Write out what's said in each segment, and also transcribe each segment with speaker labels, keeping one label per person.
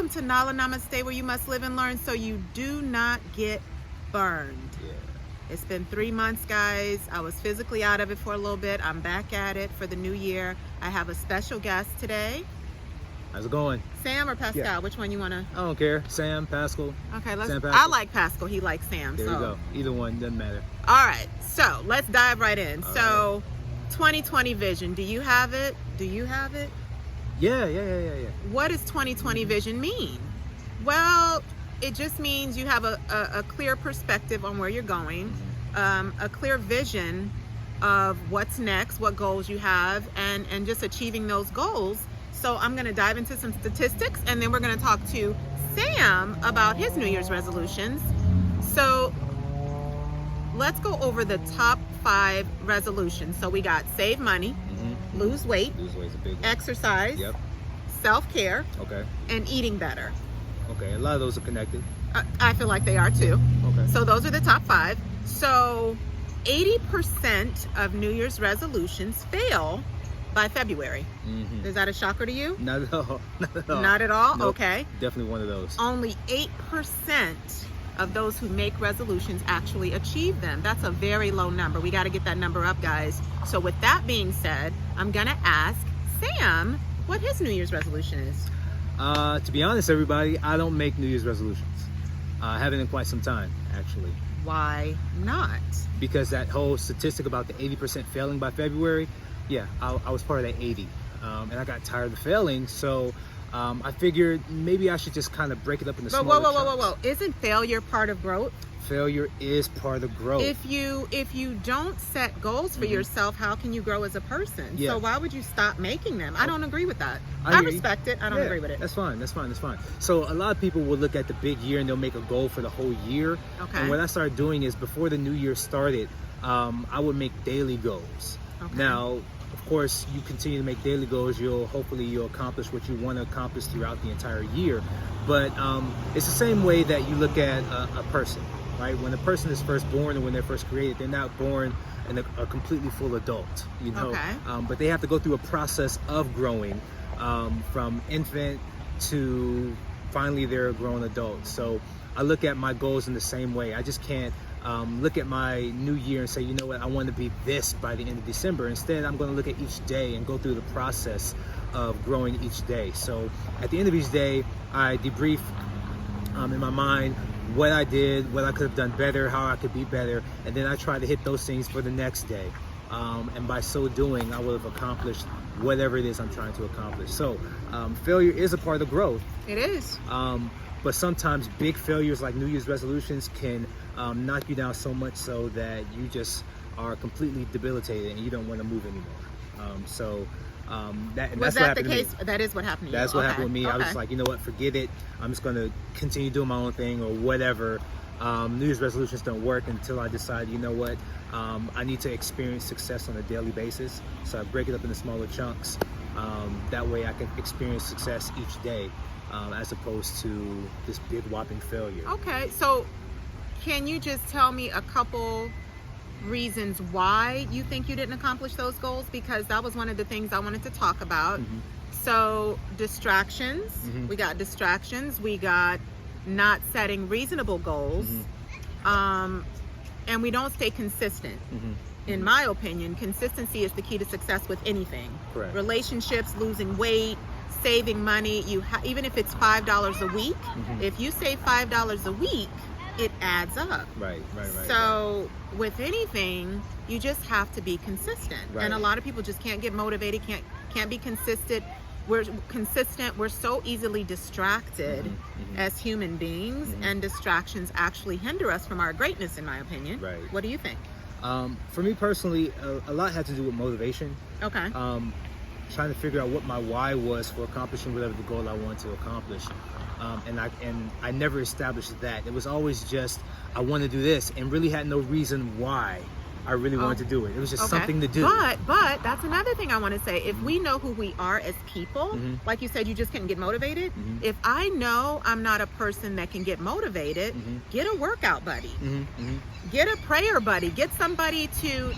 Speaker 1: welcome to Namaste, where you must live and learn so you do not get burned.
Speaker 2: Yeah.
Speaker 1: It's been 3 months, guys. I was physically out of it for a little bit. I'm back at it for the new year. I have a special guest today.
Speaker 2: How's it going?
Speaker 1: Sam or Pascal?
Speaker 2: Yeah.
Speaker 1: Which one you want to?
Speaker 2: I don't care. Sam, Pascal.
Speaker 1: Okay, let's.
Speaker 2: Sam, Pascal.
Speaker 1: I like Pascal. He likes Sam.
Speaker 2: There
Speaker 1: so.
Speaker 2: you go. Either one, doesn't matter.
Speaker 1: All right, so let's dive right in.
Speaker 2: All
Speaker 1: so, 2020 vision. Do you have it? Do you have it?
Speaker 2: Yeah.
Speaker 1: What does 2020 vision mean? Well, it just means you have a clear perspective on where you're going, a clear vision of what's next, what goals you have, and just achieving those goals. So I'm going to dive into some statistics, and then we're going to talk to Sam about his New Year's resolutions. So let's go over the top 5 resolutions. So we got save money, lose weight,
Speaker 2: Lose weight's a big one.
Speaker 1: exercise,
Speaker 2: Yep.
Speaker 1: self-care,
Speaker 2: Okay.
Speaker 1: and eating better.
Speaker 2: Okay. A lot of those are connected.
Speaker 1: I feel like they are too.
Speaker 2: Okay.
Speaker 1: So those are the top 5. So 80% of New Year's resolutions fail by February. Is that a shocker to you?
Speaker 2: Not at all. Not at all.
Speaker 1: Not at all?
Speaker 2: Nope.
Speaker 1: Okay.
Speaker 2: Definitely one of those.
Speaker 1: Only 8% of those who make resolutions actually achieve them. That's a very low number. We got to get that number up, guys. So with that being said, I'm going to ask Sam what his New Year's resolution is.
Speaker 2: To be honest, everybody, I don't make New Year's resolutions. I haven't in quite some time, actually.
Speaker 1: Why not?
Speaker 2: Because that whole statistic about the 80% failing by February, yeah, I was part of that 80. And I got tired of failing, so I figured maybe I should just kind of break it up into smaller chunks.
Speaker 1: Whoa. Isn't failure part of growth?
Speaker 2: Failure is part of growth.
Speaker 1: If you don't set goals for yourself, how can you grow as a person?
Speaker 2: Yeah.
Speaker 1: So why would you stop making them? I don't agree with that.
Speaker 2: I
Speaker 1: I
Speaker 2: hear you.
Speaker 1: respect it. I don't agree with it.
Speaker 2: That's fine. So a lot of people will look at the big year and they'll make a goal for the whole year.
Speaker 1: Okay.
Speaker 2: And what I started doing is before the new year started, I would make daily goals.
Speaker 1: Okay.
Speaker 2: Now, of course, you continue to make daily goals, hopefully you'll accomplish what you want to accomplish throughout the entire year. But it's the same way that you look at a person, right? When a person is first born and when they're first created, they're not born a completely full adult, you know.
Speaker 1: Okay.
Speaker 2: But they have to go through a process of growing from infant to finally they're a grown adult. So I look at my goals in the same way. I just can't look at my new year and say, you know what, I want to be this by the end of December. Instead, I'm going to look at each day and go through the process of growing each day. So at the end of each day, I debrief in my mind what I did, what I could have done better, how I could be better, and then I try to hit those things for the next day. And by so doing, I will have accomplished whatever it is I'm trying to accomplish. So failure is a part of growth.
Speaker 1: It is.
Speaker 2: But sometimes big failures like New Year's resolutions can knock you down so much so that you just are completely debilitated and you don't want to move anymore. That's what happened to me.
Speaker 1: That is what happened to you.
Speaker 2: That's what happened with me. I was
Speaker 1: Okay.
Speaker 2: like, you know what, forget it. I'm just going to continue doing my own thing or whatever. New Year's resolutions don't work until I decide, you know what, I need to experience success on a daily basis. So I break it up into smaller chunks. That way I can experience success each day as opposed to this big whopping failure.
Speaker 1: Okay, so can you just tell me a couple reasons why you think you didn't accomplish those goals? Because that was one of the things I wanted to talk about. So distractions, we got distractions, we got not setting reasonable goals, and we don't stay consistent. In my opinion, consistency is the key to success with anything.
Speaker 2: Correct. Relationships,
Speaker 1: losing weight, saving money. Even if it's $5 a week, if you save $5 a week, it adds up.
Speaker 2: Right.
Speaker 1: So with anything, you just have to be consistent.
Speaker 2: Right.
Speaker 1: And a lot of people just can't get motivated, can't be consistent. We're consistent. We're so easily distracted as human beings, and distractions actually hinder us from our greatness, in my opinion.
Speaker 2: Right.
Speaker 1: What do you think?
Speaker 2: For me personally, a lot had to do with motivation.
Speaker 1: Okay.
Speaker 2: Trying to figure out what my why was for accomplishing whatever the goal I wanted to accomplish. And I never established that. It was always just, I want to do this, and really had no reason why I really wanted to do it. It was just something to do.
Speaker 1: But that's another thing I want to say. If we know who we are as people, like you said, you just couldn't get motivated. If I know I'm not a person that can get motivated, get a workout buddy. Get a prayer buddy. Get somebody to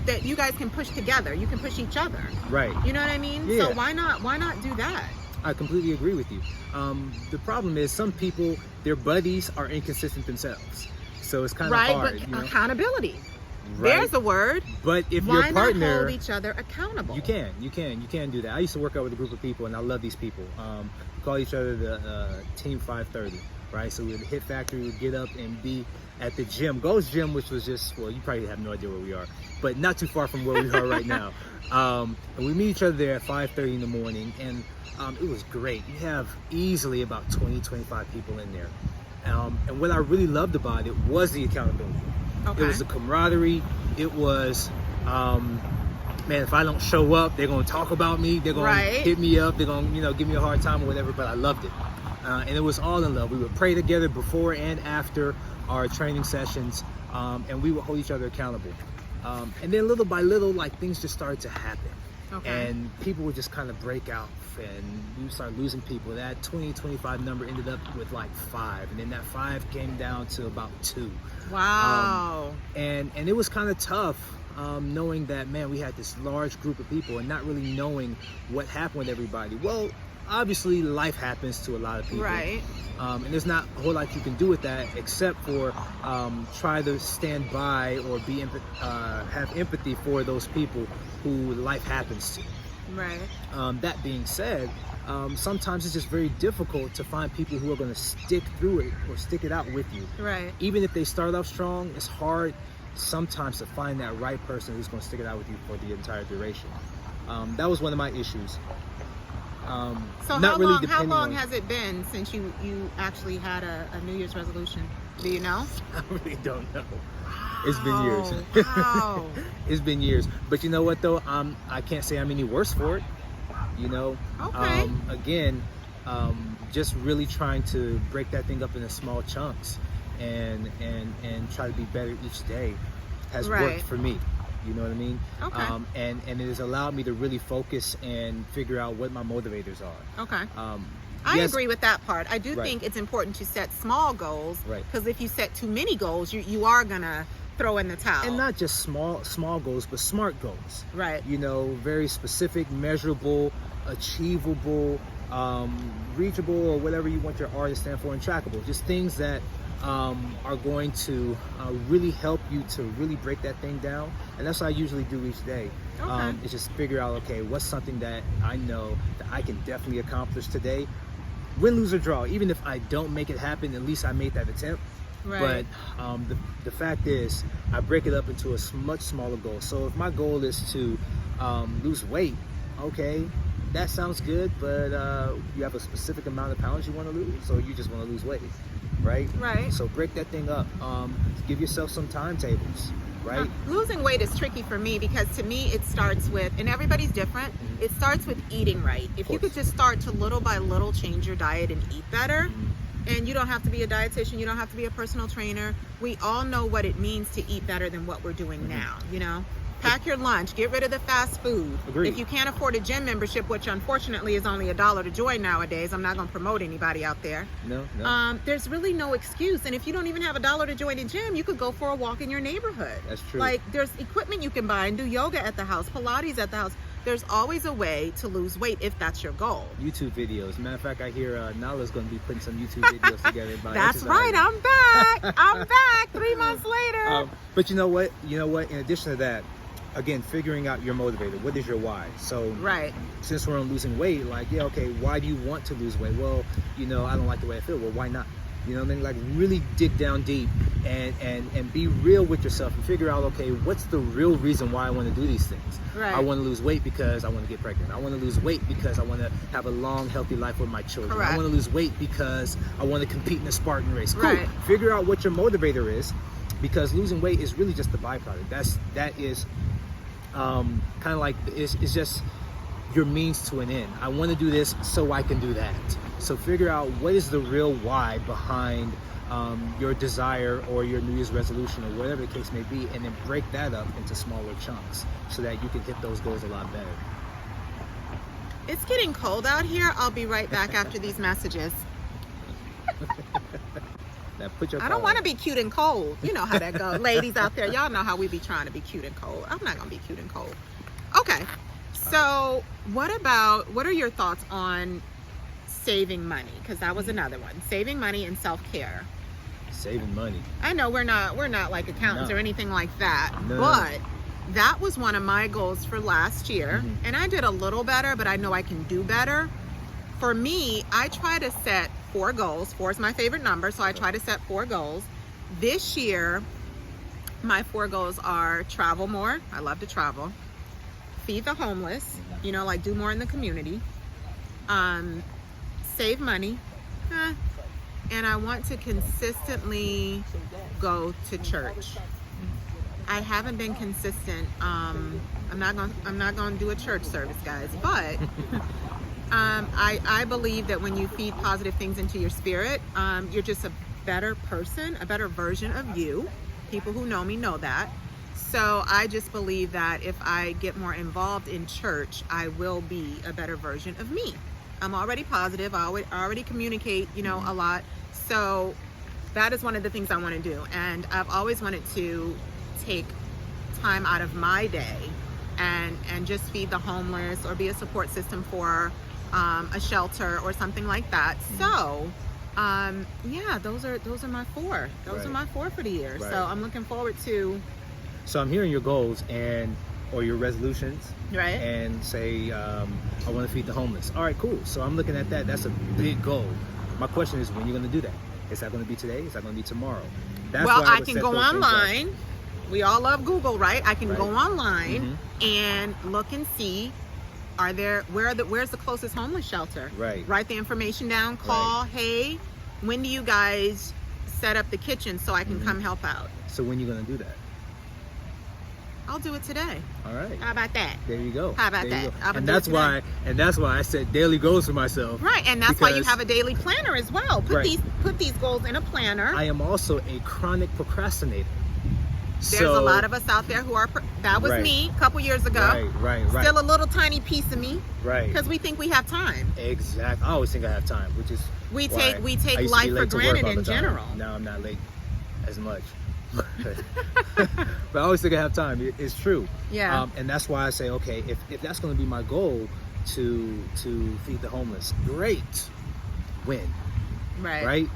Speaker 1: that you guys can push together. You can push each other.
Speaker 2: Right.
Speaker 1: You know what I mean?
Speaker 2: Yeah.
Speaker 1: So why not do that?
Speaker 2: I completely agree with you. The problem is some people, their buddies are inconsistent themselves. So it's kind of
Speaker 1: right,
Speaker 2: hard.
Speaker 1: but
Speaker 2: You know?
Speaker 1: accountability.
Speaker 2: Right.
Speaker 1: There's the word.
Speaker 2: But if
Speaker 1: Why
Speaker 2: your
Speaker 1: not
Speaker 2: partner,
Speaker 1: hold each other accountable?
Speaker 2: you can do that. I used to work out with a group of people, and I love these people. We call each other the Team 530, right? So we would hit factory, we'd get up and be at the gym, Gold's Gym, which was just, well, you probably have no idea where we are, but not too far from where we are right now. And we meet each other there at 5:30 in the morning, and it was great. You have easily about 20, 25 people in there. And what I really loved about it was the accountability.
Speaker 1: Okay.
Speaker 2: It was the camaraderie. It was, man, if I don't show up, they're going to talk about me. They're going to hit me up. They're going to, give me a hard time or whatever, but I loved it. And it was all in love. We would pray together before and after our training sessions, and we would hold each other accountable. And then little by little, like, things just started to happen.
Speaker 1: Okay.
Speaker 2: And people would just kind of break out, and we started losing people. That 20, 25 number ended up with like 5, and then that 5 came down to about 2.
Speaker 1: Wow.
Speaker 2: And it was kind of tough, knowing that, man, we had this large group of people and not really knowing what happened with everybody. Well, obviously life happens to a lot of people.
Speaker 1: Right.
Speaker 2: And there's not a whole lot you can do with that except for try to stand by or have empathy for those people who life happens to.
Speaker 1: Right.
Speaker 2: That being said, sometimes it's just very difficult to find people who are going to stick through it or stick it out with you.
Speaker 1: Right.
Speaker 2: Even if they start off strong, it's hard sometimes to find that right person who's going to stick it out with you for the entire duration. That was one of my issues.
Speaker 1: So
Speaker 2: not really
Speaker 1: how long
Speaker 2: on,
Speaker 1: has it been since you actually had a New Year's resolution? Do you know?
Speaker 2: I really don't know. It's been years.
Speaker 1: Wow.
Speaker 2: It's been years. But you know what though? I can't say I'm any worse for it. You know.
Speaker 1: Okay.
Speaker 2: Again, just really trying to break that thing up into small chunks and try to be better each day has worked for me. You know what I mean?
Speaker 1: Okay.
Speaker 2: And it has allowed me to really focus and figure out what my motivators are.
Speaker 1: Okay. I
Speaker 2: Yes.
Speaker 1: agree with that part. I do think it's important to set small goals,
Speaker 2: Right.
Speaker 1: because if you set too many goals, you are gonna throw in the towel.
Speaker 2: And not just small goals, but smart goals.
Speaker 1: Right.
Speaker 2: You know, very specific, measurable, achievable, reachable, or whatever you want your R to stand for, and trackable. Just things that are going to really help you to really break that thing down. And that's what I usually do each day.
Speaker 1: Okay.
Speaker 2: Is just figure out, okay, what's something that I know that I can definitely accomplish today, win, lose, or draw. Even if I don't make it happen, at least I made that attempt.
Speaker 1: Right.
Speaker 2: But the fact is, I break it up into a much smaller goal. So if my goal is to lose weight, okay, that sounds good, but you have a specific amount of pounds you want to lose, or you just want to lose weight, right?
Speaker 1: Right.
Speaker 2: So break that thing up. Give yourself some timetables, right?
Speaker 1: Losing weight is tricky for me because to me it starts with, and everybody's different, it starts with eating right. If you could just start to little by little change your diet and eat better, and you don't have to be a dietitian, you don't have to be a personal trainer. We all know what it means to eat better than what we're doing now, you know? Pack your lunch, get rid of the fast food.
Speaker 2: Agreed.
Speaker 1: If you can't afford a gym membership, which unfortunately is only $1 to join nowadays, I'm not gonna promote anybody out there.
Speaker 2: No.
Speaker 1: There's really no excuse. And if you don't even have $1 to join a gym, you could go for a walk in your neighborhood.
Speaker 2: That's true.
Speaker 1: Like, there's equipment you can buy and do yoga at the house, Pilates at the house. There's always a way to lose weight if that's your goal.
Speaker 2: YouTube videos. Matter of fact, I hear Nala's going to be putting some YouTube videos together. About
Speaker 1: That's
Speaker 2: exercising.
Speaker 1: right. I'm back. I'm back 3 months later.
Speaker 2: But you know what? In addition to that, again, figuring out your motivator. What is your why? So
Speaker 1: Right.
Speaker 2: since we're on losing weight, like, yeah, okay, why do you want to lose weight? Well, I don't like the way I feel. Well, why not? You know what I mean? Like, really dig down deep and be real with yourself and figure out, okay, what's the real reason why I want to do these things?
Speaker 1: Right.
Speaker 2: I want to lose weight because I want to get pregnant. I want to lose weight because I want to have a long, healthy life with my children.
Speaker 1: Correct.
Speaker 2: I want to lose weight because I want to compete in a Spartan race. Cool.
Speaker 1: Right.
Speaker 2: Figure out what your motivator is, because losing weight is really just the byproduct. That is kind of like, it's just your means to an end. I want to do this so I can do that. So figure out what is the real why behind your desire or your New Year's resolution or whatever the case may be, and then break that up into smaller chunks so that you can hit those goals a lot better.
Speaker 1: It's getting cold out here. I'll be right back after these messages.
Speaker 2: Now put your
Speaker 1: I don't
Speaker 2: call.
Speaker 1: want to be cute and cold. You know how that goes. Ladies out there, y'all know how we be trying to be cute and cold. I'm not going to be cute and cold. Okay. So what are your thoughts on saving money, because that was another one. Saving money and self-care.
Speaker 2: Saving money.
Speaker 1: I know we're not like accountants or anything like that,
Speaker 2: No.
Speaker 1: but that was one of my goals for last year. And I did a little better, but I know I can do better. For me, I try to set 4 goals. 4 is my favorite number, so I try to set 4 goals. This year, my 4 goals are travel more. I love to travel. Feed the homeless, you know, like do more in the community. Save money. And I want to consistently go to church. I haven't been consistent. I'm not going to do a church service, guys, but I believe that when you feed positive things into your spirit, you're just a better person, a better version of you. People who know me know that. So I just believe that if I get more involved in church, I will be a better version of me. I'm already positive. I already communicate, you know, a lot. So that is one of the things I want to do. And I've always wanted to take time out of my day and just feed the homeless or be a support system for a shelter or something like that. So yeah, those are my 4. Those are my 4 for the year. So I'm looking forward to.
Speaker 2: So I'm hearing your goals or your resolutions,
Speaker 1: Right.
Speaker 2: and say I want to feed the homeless. All right, cool. So I'm looking at that. That's a big goal. My question is, when you're going to do that? Is that going to be today? Is that going to be tomorrow? That's
Speaker 1: Well,
Speaker 2: why
Speaker 1: I
Speaker 2: would
Speaker 1: can
Speaker 2: set
Speaker 1: go
Speaker 2: those things up.
Speaker 1: online. We all love Google, right? I can go online
Speaker 2: Mm-hmm.
Speaker 1: and look and see, where's the closest homeless shelter?
Speaker 2: Right.
Speaker 1: Write the information down, call, hey, when do you guys set up the kitchen so I can come help out?
Speaker 2: So when you going to do that?
Speaker 1: I'll do it today.
Speaker 2: All right.
Speaker 1: How about that?
Speaker 2: There you go.
Speaker 1: How about
Speaker 2: There you
Speaker 1: that?
Speaker 2: go.
Speaker 1: I'm
Speaker 2: And
Speaker 1: gonna
Speaker 2: that's
Speaker 1: do it
Speaker 2: why I set daily goals for myself.
Speaker 1: Right, and that's why you
Speaker 2: Because-
Speaker 1: have a daily planner as well. Put
Speaker 2: Right.
Speaker 1: these goals in a planner.
Speaker 2: I am also a chronic procrastinator.
Speaker 1: There's a lot of us out there who are. That was
Speaker 2: Right.
Speaker 1: me a couple years ago.
Speaker 2: Right.
Speaker 1: Still a little tiny piece of me
Speaker 2: Right.
Speaker 1: because we think we have time.
Speaker 2: Exactly. I always think I have time, which is
Speaker 1: We
Speaker 2: why
Speaker 1: take
Speaker 2: I used to be
Speaker 1: life for
Speaker 2: late to work
Speaker 1: granted
Speaker 2: all the
Speaker 1: in
Speaker 2: time.
Speaker 1: general.
Speaker 2: Now I'm not late as much. But I always think I have time. It's true.
Speaker 1: Yeah.
Speaker 2: And that's why I say, okay, if that's going to be my goal to feed the homeless, great. Win.
Speaker 1: Right.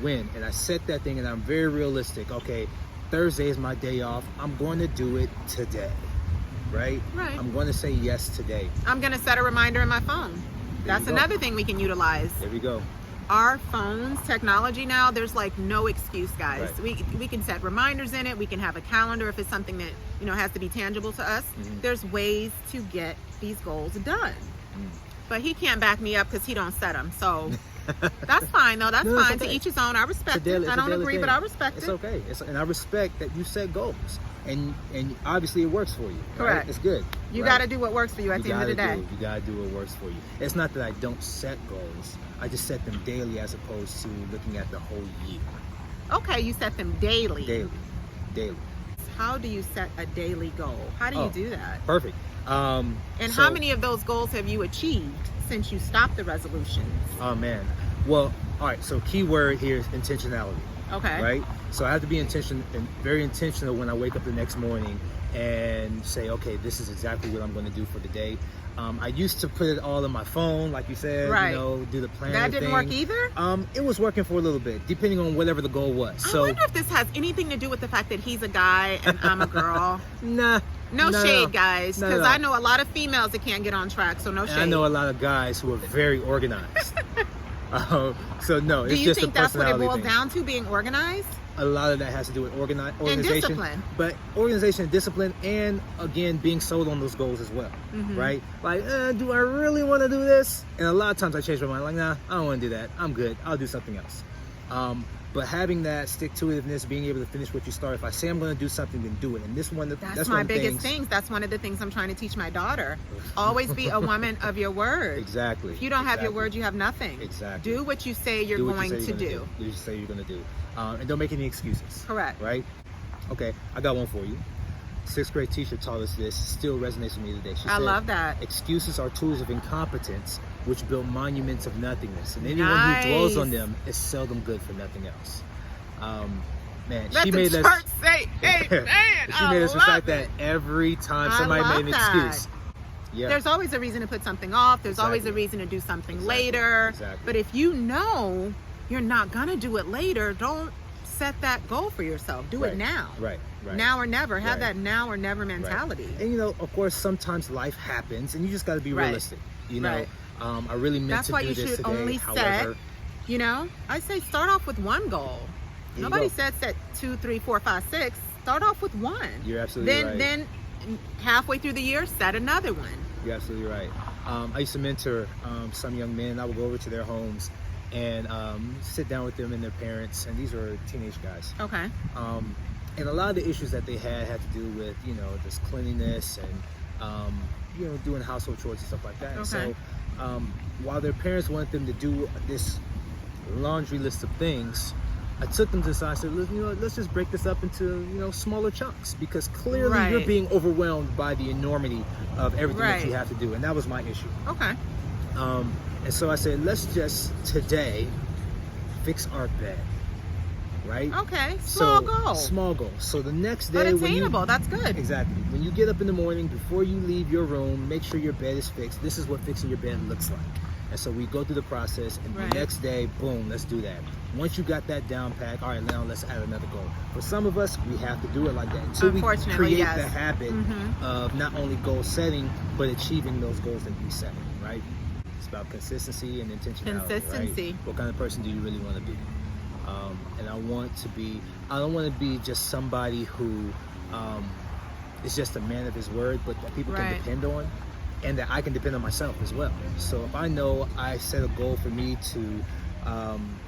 Speaker 2: Win. And I set that thing, and I'm very realistic. Okay, Thursday is my day off. I'm going to do it today. Right. I'm going to say yes today.
Speaker 1: I'm gonna set a reminder in my phone. That's
Speaker 2: you go.
Speaker 1: another thing we can utilize.
Speaker 2: There we go.
Speaker 1: Our phones, technology now, there's like no excuse, guys.
Speaker 2: Right.
Speaker 1: We can set reminders in it. We can have a calendar if it's something that, you know, has to be tangible to us. There's ways to get these goals done. But he can't back me up because he don't set them. So that's fine, though. That's
Speaker 2: No, it's
Speaker 1: fine.
Speaker 2: okay.
Speaker 1: To each his own. I respect it. I don't agree, but I respect
Speaker 2: It's
Speaker 1: it.
Speaker 2: okay. And I respect that you set goals, and obviously it works for you. Right?
Speaker 1: Correct.
Speaker 2: It's good.
Speaker 1: You
Speaker 2: right?
Speaker 1: got to do what works for you at the end of the day.
Speaker 2: You gotta do what works for you. It's not that I don't set goals. I just set them daily as opposed to looking at the whole year.
Speaker 1: Okay, you set them daily.
Speaker 2: Daily.
Speaker 1: How do you set a daily goal? How do you do that?
Speaker 2: Perfect.
Speaker 1: And
Speaker 2: So-
Speaker 1: how many of those goals have you achieved since you stopped the resolutions?
Speaker 2: Oh man. Well, all right. So key word here is intentionality.
Speaker 1: Okay.
Speaker 2: Right. So I have to be very intentional when I wake up the next morning and say, okay, this is exactly what I'm going to do for the day. I used to put it all on my phone, like you said,
Speaker 1: Right.
Speaker 2: you know, do the planner
Speaker 1: That didn't
Speaker 2: thing.
Speaker 1: work either?
Speaker 2: It was working for a little bit, depending on whatever the goal was.
Speaker 1: I
Speaker 2: So
Speaker 1: wonder if this has anything to do with the fact that he's a guy and I'm a girl.
Speaker 2: nah.
Speaker 1: No shade, guys,
Speaker 2: No,
Speaker 1: because
Speaker 2: no.
Speaker 1: I know a lot of females that can't get on track, so no
Speaker 2: And
Speaker 1: shade.
Speaker 2: I know a lot of guys who are very organized. So no,
Speaker 1: Do
Speaker 2: it's
Speaker 1: you
Speaker 2: just
Speaker 1: think
Speaker 2: a
Speaker 1: that's what it
Speaker 2: personality
Speaker 1: boils
Speaker 2: thing.
Speaker 1: down to, being organized?
Speaker 2: A lot of that has to do with organization,
Speaker 1: discipline.
Speaker 2: but organization and discipline, and again being sold on those goals as well, right? Like, do I really want to do this? And a lot of times I change my mind, like, nah, I don't want to do that. I'm good. I'll do something else. But having that stick-to-itiveness, being able to finish what you start. If I say I'm going to do something, then do it. And
Speaker 1: That's
Speaker 2: that's
Speaker 1: my
Speaker 2: one of the
Speaker 1: biggest
Speaker 2: things.
Speaker 1: thing. That's one of the things I'm trying to teach my daughter. Always be a woman of your word.
Speaker 2: Exactly.
Speaker 1: If you don't have your word, you have nothing.
Speaker 2: Exactly.
Speaker 1: Do what you say you're
Speaker 2: Do what
Speaker 1: going
Speaker 2: you say
Speaker 1: to
Speaker 2: you're
Speaker 1: do.
Speaker 2: gonna do. You say you're going to do. And don't make any excuses.
Speaker 1: Correct.
Speaker 2: Right? Okay, I got one for you. 6th grade teacher taught us this. Still resonates with me today. She
Speaker 1: I
Speaker 2: said,
Speaker 1: love that.
Speaker 2: excuses are tools of incompetence which build monuments of nothingness. And anyone
Speaker 1: Nice.
Speaker 2: who dwells on them is seldom good for nothing else. Man,
Speaker 1: Let
Speaker 2: she
Speaker 1: the
Speaker 2: made
Speaker 1: church
Speaker 2: us
Speaker 1: say amen.
Speaker 2: she made us recite that every time
Speaker 1: I
Speaker 2: somebody
Speaker 1: love
Speaker 2: made an
Speaker 1: that.
Speaker 2: excuse. Yeah.
Speaker 1: There's always a reason to put something off. There's always a reason to do something later.
Speaker 2: Exactly.
Speaker 1: But if you know you're not going to do it later, don't set that goal for yourself. Do it now.
Speaker 2: Right.
Speaker 1: Now or never. Have that now or never mentality.
Speaker 2: And you know, of course, sometimes life happens, and you just got to be realistic. You know, I really meant
Speaker 1: That's
Speaker 2: to
Speaker 1: why
Speaker 2: do
Speaker 1: you
Speaker 2: this
Speaker 1: should
Speaker 2: today.
Speaker 1: only
Speaker 2: However,
Speaker 1: set, you know, I say start off with one goal. Nobody said set 2, 3, 4, 5, 6. Start off with one.
Speaker 2: You're absolutely right.
Speaker 1: Then halfway through the year, set another one.
Speaker 2: You're absolutely right. I used to mentor some young men. I would go over to their homes and sit down with them and their parents, and these were teenage guys.
Speaker 1: Okay.
Speaker 2: And a lot of the issues that they had to do with, you know, this cleanliness and, you know, doing household chores and stuff like that. And so while their parents wanted them to do this laundry list of things, I took them to the side and said, you know, let's just break this up into, you know, smaller chunks, because clearly you're being overwhelmed by the enormity of everything that you have to do. And that was my issue.
Speaker 1: Okay.
Speaker 2: And so I said, let's just today fix our bed. Right?
Speaker 1: Okay. Small goal.
Speaker 2: Small goal. So the next day,
Speaker 1: but attainable. That's good.
Speaker 2: Exactly. When you get up in the morning, before you leave your room, make sure your bed is fixed. This is what fixing your bed looks like. And so we go through the process, and the next day, boom, let's do that. Once you got that down pat, all right, now let's add another goal. For some of us, we have to do it like that until we create the habit of not only goal setting, but achieving those goals that we set. Right? It's about consistency and intentionality.
Speaker 1: Consistency.
Speaker 2: Right? What kind of person do you really want to be? And I don't want to be just somebody who is just a man of his word, but that people can depend on, and that I can depend on myself as well. So if I know I set a goal for me to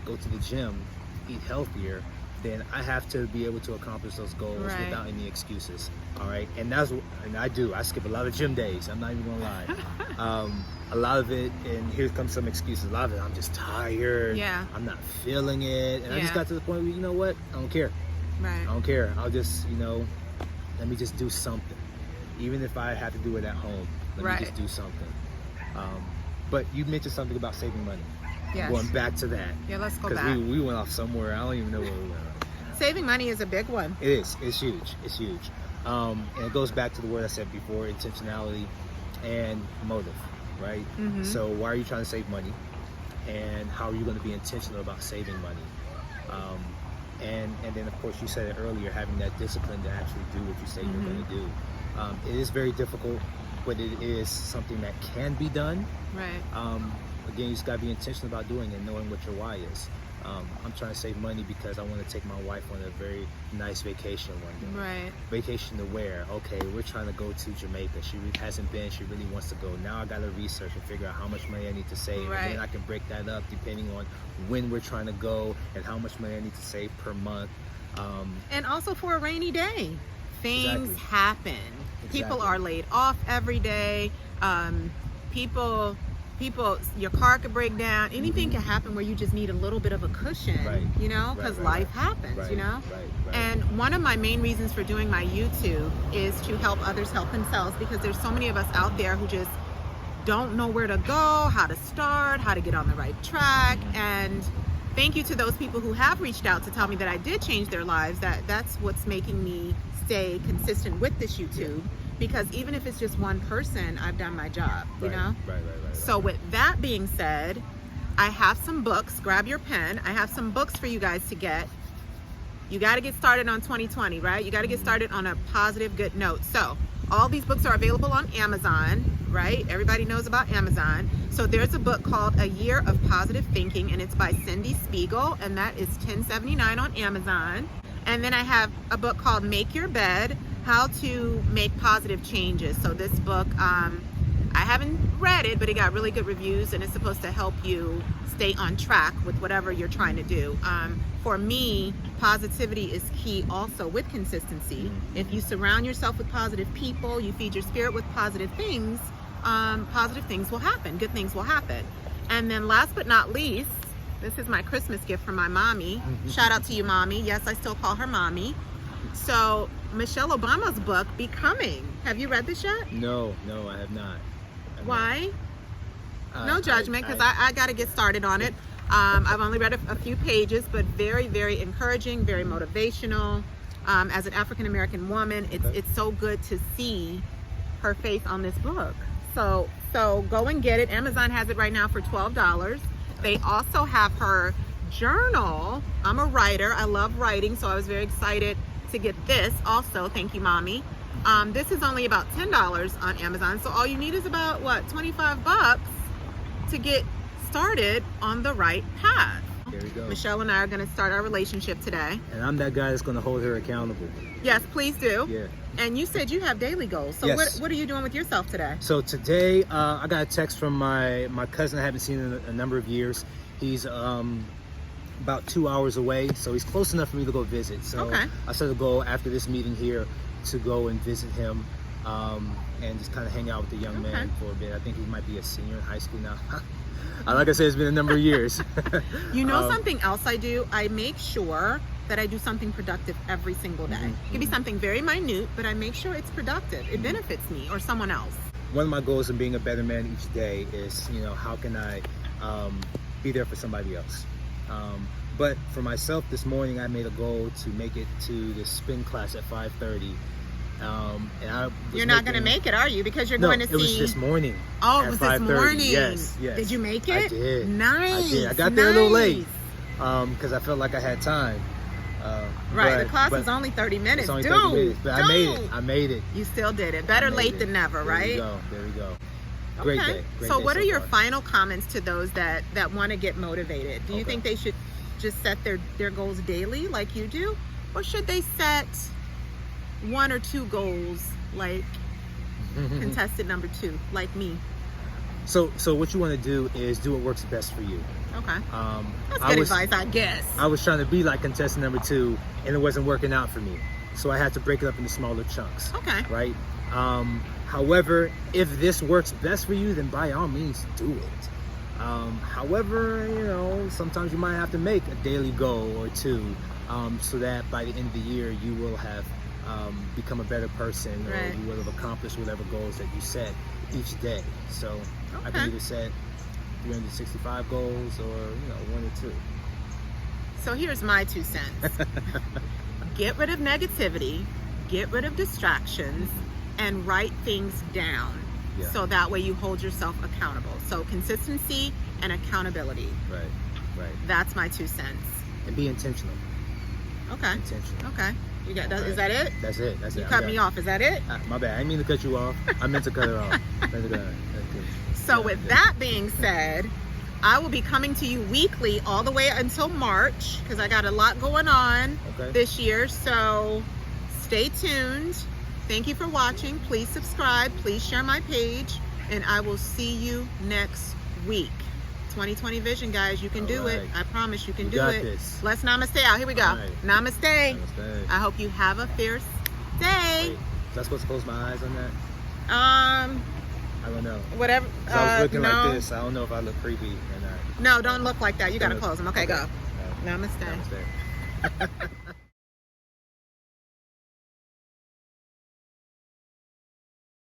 Speaker 2: go to the gym, eat healthier, then I have to be able to accomplish those goals without any excuses. All right, and I skip a lot of gym days. I'm not even gonna lie. A lot of it, and here comes some excuses. A lot of it, I'm just tired.
Speaker 1: Yeah.
Speaker 2: I'm not feeling it, and I just got to the point where, you know what? I don't care.
Speaker 1: Right.
Speaker 2: I don't care. I'll just, you know, let me just do something, even if I have to do it at home. Let me just do something. But you mentioned something about saving money.
Speaker 1: Yes.
Speaker 2: Going back to that.
Speaker 1: Yeah, let's go
Speaker 2: back.
Speaker 1: back.
Speaker 2: Because we went off somewhere. I don't even know where we went.
Speaker 1: Saving money is a big one.
Speaker 2: It is. It's huge. It's huge. And it goes back to the word I said before: intentionality and motive. Right? So why are you trying to save money, and how are you going to be intentional about saving money? And then of course, you said it earlier, having that discipline to actually do what you say you're going to do. It is very difficult, but it is something that can be done.
Speaker 1: Right.
Speaker 2: Again, you just got to be intentional about doing it, knowing what your why is. I'm trying to save money because I want to take my wife on a very nice vacation one day.
Speaker 1: Right.
Speaker 2: Vacation to where? Okay, we're trying to go to Jamaica. She hasn't been. She really wants to go. Now I got to research and figure out how much money I need to save.
Speaker 1: Right.
Speaker 2: And then I can break that up depending on when we're trying to go and how much money I need to save per month.
Speaker 1: And also for a rainy day. Things happen.
Speaker 2: Exactly.
Speaker 1: People are laid off every day. People, your car could break down. Anything can happen where you just need a little bit of a cushion, you know, because life happens, you know. And one of my main reasons for doing my YouTube is to help others help themselves, because there's so many of us out there who just don't know where to go, how to start, how to get on the right track. And thank you to those people who have reached out to tell me that I did change their lives. That's what's making me stay consistent with this YouTube. Because even if it's just one person, I've done my job, you know? Right. So with that being said, I have some books. Grab your pen. I have some books for you guys to get. You got to get started on 2020, right? You got to get started on a positive, good note. So all these books are available on Amazon, right? Everybody knows about Amazon. So there's a book called A Year of Positive Thinking, and it's by Cindy Spiegel, and that is $10.79 on Amazon. And then I have a book called Make Your Bed, How to Make Positive Changes. So this book, I haven't read it, but it got really good reviews, and it's supposed to help you stay on track with whatever you're trying to do. For me, positivity is key also with consistency. If you surround yourself with positive people, you feed your spirit with positive things will happen. Good things will happen. And then last but not least, this is my Christmas gift from my mommy. Shout out to you, mommy. Yes, I still call her mommy. So Michelle Obama's book, Becoming. Have you read this yet?
Speaker 2: No, I have not.
Speaker 1: Why? No judgment, because I got to get started on it. I've only read a few pages, but very, very encouraging, very motivational. As an African-American woman, it's so good to see her face on this book. So go and get it. Amazon has it right now for $12. They also have her journal. I'm a writer. I love writing, so I was very excited to get this also. Thank you, Mommy. This is only about $10 on Amazon. So all you need is about, what, 25 bucks to get started on the right path.
Speaker 2: There we go.
Speaker 1: Michelle and I are going to start our relationship today.
Speaker 2: And I'm that guy that's going to hold her accountable.
Speaker 1: Yes, please do.
Speaker 2: Yeah.
Speaker 1: And you said you have daily goals. So
Speaker 2: Yes.
Speaker 1: what are you doing with yourself today?
Speaker 2: So today, I got a text from my cousin I haven't seen in a number of years. He's about 2 hours away, so he's close enough for me to go visit. So
Speaker 1: Okay.
Speaker 2: I set a goal after this meeting here to go and visit him and just kind of hang out with the young man for a bit. I think he might be a senior in high school now. Like I said, it's been a number of years.
Speaker 1: You know something else I do? I make sure that I do something productive every single day. It could be something very minute, but I make sure it's productive. It benefits me or someone else.
Speaker 2: One of my goals in being a better man each day is, how can I be there for somebody else? But for myself, this morning I made a goal to make it to the spin class at 5:30. And I was
Speaker 1: You're not going to make it, are you? Because you're going to see.
Speaker 2: it was this morning.
Speaker 1: Oh, it
Speaker 2: at
Speaker 1: was this
Speaker 2: 5:30.
Speaker 1: morning.
Speaker 2: Yes.
Speaker 1: Did you make it?
Speaker 2: I did.
Speaker 1: Nice.
Speaker 2: I did. I got there a little late because I felt like I had time.
Speaker 1: Right. The class is only 30 minutes.
Speaker 2: It's only 30 minutes, but I made it. I made it.
Speaker 1: You still did it. Better late than never, right?
Speaker 2: There we go. Great day. Great
Speaker 1: So
Speaker 2: day
Speaker 1: what are your
Speaker 2: far.
Speaker 1: final comments to those that want to get motivated? Do you think they should just set their goals daily like you do? Or should they set 1 or 2 goals like contestant number 2, like me?
Speaker 2: So what you want to do is do what works best for you.
Speaker 1: Okay. That's
Speaker 2: I
Speaker 1: good
Speaker 2: was-
Speaker 1: advice, I guess.
Speaker 2: I was trying to be like contestant number 2, and it wasn't working out for me. So I had to break it up into smaller chunks.
Speaker 1: Okay.
Speaker 2: Right? However, if this works best for you, then by all means do it. However, sometimes you might have to make a daily goal or 2 so that by the end of the year you will have become a better person,
Speaker 1: Right.
Speaker 2: or you will have accomplished whatever goals that you set each day. So I can either set 365 goals or 1 or 2.
Speaker 1: So here's my 2 cents. Get rid of negativity, get rid of distractions, and write things down.
Speaker 2: Yeah.
Speaker 1: So that way you hold yourself accountable. So consistency and accountability.
Speaker 2: Right.
Speaker 1: That's my 2 cents.
Speaker 2: And be intentional.
Speaker 1: Okay.
Speaker 2: Intentional.
Speaker 1: Okay. You got that?
Speaker 2: Right.
Speaker 1: Is that it?
Speaker 2: That's it.
Speaker 1: You
Speaker 2: I'm
Speaker 1: cut
Speaker 2: done.
Speaker 1: me off. Is that it?
Speaker 2: My bad. I didn't mean to cut you off. I meant to cut her off.
Speaker 1: So with that being said, I will be coming to you weekly all the way until March because I got a lot going on this year. So stay tuned. Thank you for watching. Please subscribe. Please share my page. And I will see you next week. 2020 vision, guys. You can do it. I promise you can do it.
Speaker 2: This.
Speaker 1: Let's namaste out. Here we go.
Speaker 2: Right.
Speaker 1: Namaste.
Speaker 2: Namaste.
Speaker 1: I hope you have a fierce day.
Speaker 2: Wait, was I supposed to close my eyes on that?
Speaker 1: I
Speaker 2: don't know.
Speaker 1: Whatever.
Speaker 2: 'Cause I was looking
Speaker 1: no.
Speaker 2: like this. I don't know if I look creepy or not.
Speaker 1: No, don't look like that. You got to close them. Okay, go.
Speaker 2: No.
Speaker 1: Namaste.
Speaker 2: Namaste.